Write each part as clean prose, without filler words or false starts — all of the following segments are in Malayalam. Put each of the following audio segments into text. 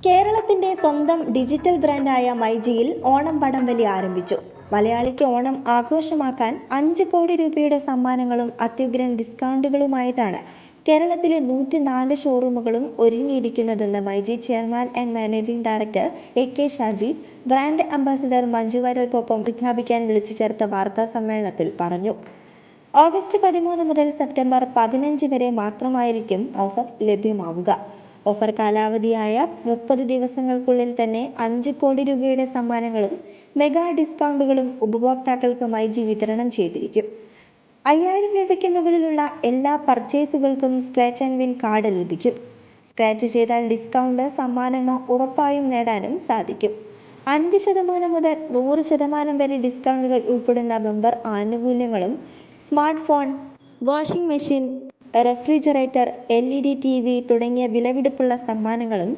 കേരളത്തിന്റെ സ്വന്തം ഡിജിറ്റൽ ബ്രാൻഡായ മൈജിയിൽ ഓണം വടംവലി ആരംഭിച്ചു. മലയാളിക്ക് ഓണം ആഘോഷമാക്കാൻ 5 കോടി രൂപയുടെ സമ്മാനങ്ങളും അത്യുഗ്രൻ ഡിസ്കൗണ്ടുകളുമായിട്ടാണ് കേരളത്തിലെ 104 ഷോറൂമുകളും ഒരുങ്ങിയിരിക്കുന്നതെന്ന് myG chairman and managing director AK Shaji brand ambassador Manju വാര്യർക്കൊപ്പം പ്രഖ്യാപിക്കാൻ വിളിച്ചു ചേർത്ത വാർത്താ സമ്മേളനത്തിൽ പറഞ്ഞു. ഓഗസ്റ്റ് 13 മുതൽ സെപ്റ്റംബർ 15 വരെ മാത്രമായിരിക്കും ഓഫർ ലഭ്യമാവുക. ഓഫർ കാലാവധിയായ 30 ദിവസങ്ങൾക്കുള്ളിൽ തന്നെ 5 കോടി രൂപയുടെ സമ്മാനങ്ങളും മെഗാ ഡിസ്കൗണ്ടുകളും ഉപഭോക്താക്കൾക്ക് മൈജി വിതരണം ചെയ്തിരിക്കും. 5000 രൂപയ്ക്ക് മുകളിലുള്ള എല്ലാ പർച്ചേസുകൾക്കും സ്ക്രാച്ച് ആൻഡ് വിൻ കാർഡ് ലഭിക്കും. സ്ക്രാച്ച് ചെയ്താൽ ഡിസ്കൗണ്ട് സമ്മാനങ്ങൾ ഉറപ്പായും നേടാനും സാധിക്കും. 5% മുതൽ 100% വരെ ഡിസ്കൗണ്ടുകൾ ഉൾപ്പെടുന്ന ബമ്പർ ആനുകൂല്യങ്ങളും smart phone, washing machine, refrigerator, LED TV തുടങ്ങിയ വിലപിടിപ്പുള്ള സമ്മാനങ്ങളും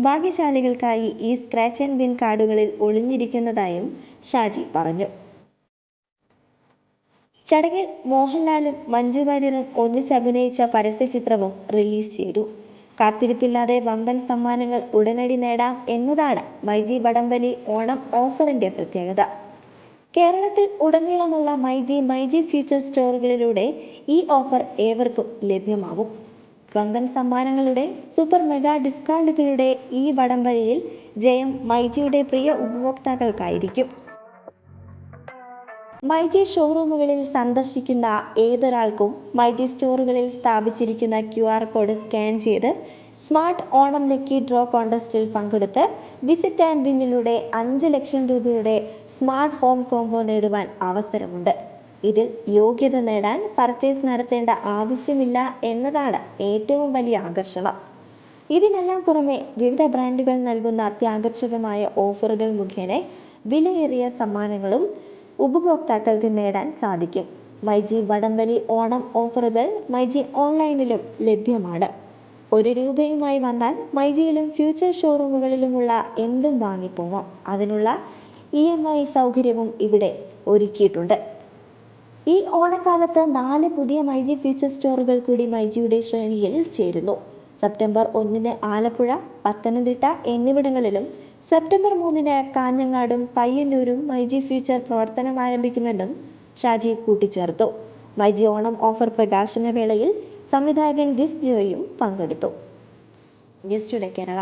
ഭാഗ്യശാലികൾക്കായി ഈ സ്ക്രാച്ച് ആൻഡ് വിൻ കാർഡുകളിൽ ഒളിഞ്ഞിരിക്കുന്നതായും ഷാജി പറഞ്ഞു. ചടങ്ങിൽ മോഹൻലാലും മഞ്ജു വാര്യരും ഒന്നിച്ച് അഭിനയിച്ച പരസ്യചിത്രവും റിലീസ് ചെയ്തു. കാത്തിരിപ്പില്ലാതെ വമ്പൻ സമ്മാനങ്ങൾ ഉടനടി നേടാം എന്നതാണ് മൈജി വടംവലി ഓണം ഓഫറിന്റെ പ്രത്യേകത. കേരളത്തിൽ ഉടനീളമുള്ള മൈജി ഫ്യൂച്ചർ സ്റ്റോറുകളിലൂടെ ഈ ഓഫർ ഏവർക്കും ലഭ്യമാവും. വമ്പൻ സമ്മാനങ്ങളുടെ സൂപ്പർ മെഗാ ഡിസ്കൗണ്ടുകളുടെ ഈ വടംവലിയിൽ ജയം മൈജിയുടെ പ്രിയ ഉപഭോക്താക്കൾക്കായിരിക്കും. മൈജി ഷോറൂമുകളിൽ സന്ദർശിക്കുന്ന ഏതൊരാൾക്കും മൈജി സ്റ്റോറുകളിൽ സ്ഥാപിച്ചിരിക്കുന്ന QR കോഡ് സ്കാൻ ചെയ്ത് സ്മാർട്ട് ഓണം ലക്കി ഡ്രോ കോൺടെസ്റ്റിൽ പങ്കെടുത്ത് വിസിറ്റ് ആൻഡ് വിന്നിലൂടെ 5 ലക്ഷം രൂപയുടെ സ്മാർട്ട് ഹോം കോംബോ നേടുവാൻ അവസരമുണ്ട്. ഇതിൽ യോഗ്യത നേടാൻ പർച്ചേസ് നടത്തേണ്ട ആവശ്യമില്ല എന്നതാണ് ഏറ്റവും വലിയ ആകർഷണം. ഇതിനെല്ലാം പുറമെ വിവിധ ബ്രാൻഡുകൾ നൽകുന്ന അത്യാകർഷകമായ ഓഫറുകൾ മുഖേന വിലയേറിയ സമ്മാനങ്ങളും ഉപഭോക്താക്കൾക്ക് നേടാൻ സാധിക്കും. മൈജി വടംവലി ഓണം ഓഫറുകൾ മൈജി ഓൺലൈനിലും ലഭ്യമാണ്. 1 രൂപയുമായി വന്നാൽ മൈജിയിലും ഫ്യൂച്ചർ ഷോറൂമുകളിലുമുള്ള എന്തും വാങ്ങിപ്പോവാം. അതിനുള്ള EMI സൗകര്യവും ഇവിടെ ഒരുക്കിയിട്ടുണ്ട്. ഈ ഓണക്കാലത്ത് 4 പുതിയ മൈജി ഫ്യൂച്ചർ സ്റ്റോറുകൾ കൂടി മൈജിയുടെ ശ്രേണിയിൽ ചേരുന്നു. സെപ്റ്റംബർ 1 ആലപ്പുഴ, പത്തനംതിട്ട എന്നിവിടങ്ങളിലും സെപ്റ്റംബർ 3 കാഞ്ഞങ്ങാടും പയ്യന്നൂരും മൈജി ഫ്യൂച്ചർ പ്രവർത്തനം ആരംഭിക്കുമെന്നും ഷാജി കൂട്ടിച്ചേർത്തു. മൈജി ഓണം ഓഫർ പ്രകാശന വേളയിൽ സംവിധായകൻ ജിസ് ജോയും പങ്കെടുത്തു. News today Kerala.